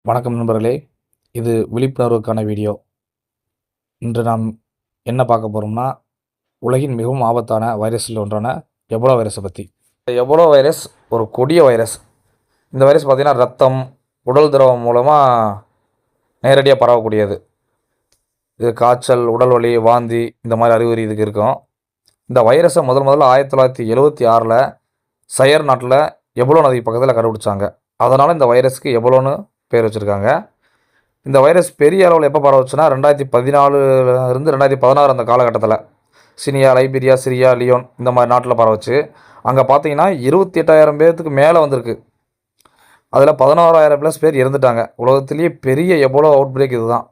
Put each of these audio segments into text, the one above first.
வணக்கம் நண்பர்களே, இது விழிப்புணர்வுக்கான வீடியோ. இன்று நாம் என்ன பார்க்க போகிறோம்னா, உலகின் மிகவும் ஆபத்தான வைரஸில் ஒன்றான எபோலா வைரஸை பற்றி. எபோலா வைரஸ் ஒரு கொடிய வைரஸ். இந்த வைரஸ் பார்த்திங்கன்னா ரத்தம், உடல் திரவம் மூலமாக நேரடியாக பரவக்கூடியது. இது காய்ச்சல், உடல் வலி, வாந்தி இந்த மாதிரி அறிகுறி இதுக்கு இருக்கும். இந்த வைரஸை முதல்ல 1976 சயர் நாட்டில் எபோலா நதி பக்கத்தில் கண்டுபிடிச்சாங்க. அதனால் இந்த வைரஸுக்கு எபோலோன்னு பேர் வச்சுருக்காங்க. இந்த வைரஸ் பெரிய அளவில் எப்போ பரவுச்சுன்னா 2014 2016 அந்த காலகட்டத்தில் சினியா, லைபீரியா, சிரியா, லியோன் இந்த மாதிரி நாட்டில் பரவச்சு. அங்கே பார்த்தீங்கன்னா 28,000 பேர்த்துக்கு மேலே வந்திருக்கு. அதில் 11,000+ பேர் இறந்துட்டாங்க. உலகத்திலேயே பெரிய எபோலா அவுட் பிரேக் இது தான்.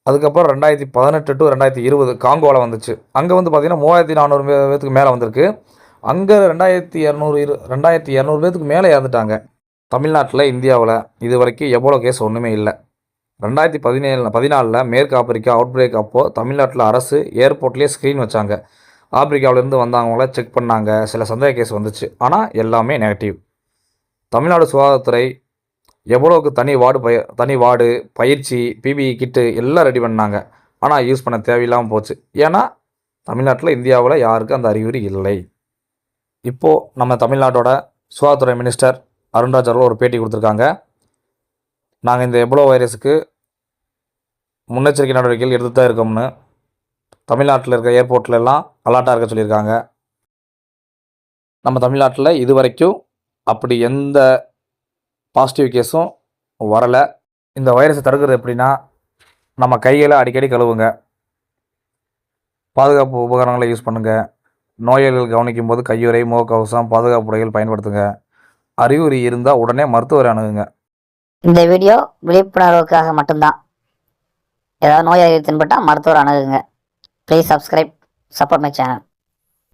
அதுக்கப்புறம் 2018 to 2020 காங்கோவில் வந்துச்சு. அங்கே வந்து பார்த்திங்கன்னா 3,400 பேர்த்துக்கு மேலே வந்திருக்கு. அங்கே 2,200 பேர்த்துக்கு மேலே இறந்துட்டாங்க. தமிழ்நாட்டில், இந்தியாவில் இது வரைக்கும் எபோலா கேஸ் ஒன்றுமே இல்லை. 2014 மேற்கு ஆப்பிரிக்கா அவுட் பிரேக் அப்போது தமிழ்நாட்டில் அரசு ஏர்போர்ட்லேயே ஸ்க்ரீன் வச்சாங்க. ஆப்பிரிக்காவிலேருந்து வந்தவங்கள செக் பண்ணாங்க. சில சந்தேக கேஸ் வந்துச்சு, ஆனால் எல்லாமே நெகட்டிவ். தமிழ்நாடு சுகாதாரத்துறை எபோலாவுக்கு தனி வார்டு, பயிற்சி, பிபிஇ கிட்டு எல்லாம் ரெடி பண்ணாங்க. ஆனால் யூஸ் பண்ண தேவையில்லாமல் போச்சு. ஏன்னா தமிழ்நாட்டில், இந்தியாவில் யாருக்கும் அந்த அறிகுறி இல்லை. இப்போது நம்ம தமிழ்நாட்டோட சுகாதாரத்துறை மினிஸ்டர் அருண்ராஜ் அவர்கள் ஒரு பேட்டி கொடுத்துருக்காங்க. நாங்கள் இந்த எபோலா வைரஸுக்கு முன்னெச்சரிக்கை நடவடிக்கைகள் எடுத்து தான் இருக்கோம்னு தமிழ்நாட்டில் இருக்க ஏர்போர்ட்டில் எல்லாம் அலர்ட்டாக இருக்க சொல்லியிருக்காங்க. நம்ம தமிழ்நாட்டில் இது வரைக்கும் அப்படி எந்த பாசிட்டிவ் கேஸும் வரலை. இந்த வைரஸை தடுக்கிறது எப்படின்னா, நம்ம கைகளை அடிக்கடி கழுவுங்க, பாதுகாப்பு உபகரணங்களை யூஸ் பண்ணுங்கள், நோயாளிகள் கவனிக்கும் போது கையுறை, முகக்கவசம், பாதுகாப்பு உடைகள் பயன்படுத்துங்க, அறிகுறி இருந்தால் உடனே மருத்துவரை அணுகுங்க. இந்த வீடியோ விழிப்புணர்வுக்காக மட்டும்தான். ஏதாவது நோய் அறிகுறி தென்பட்டால் மருத்துவர் அணுகுங்க. Please subscribe, support my channel.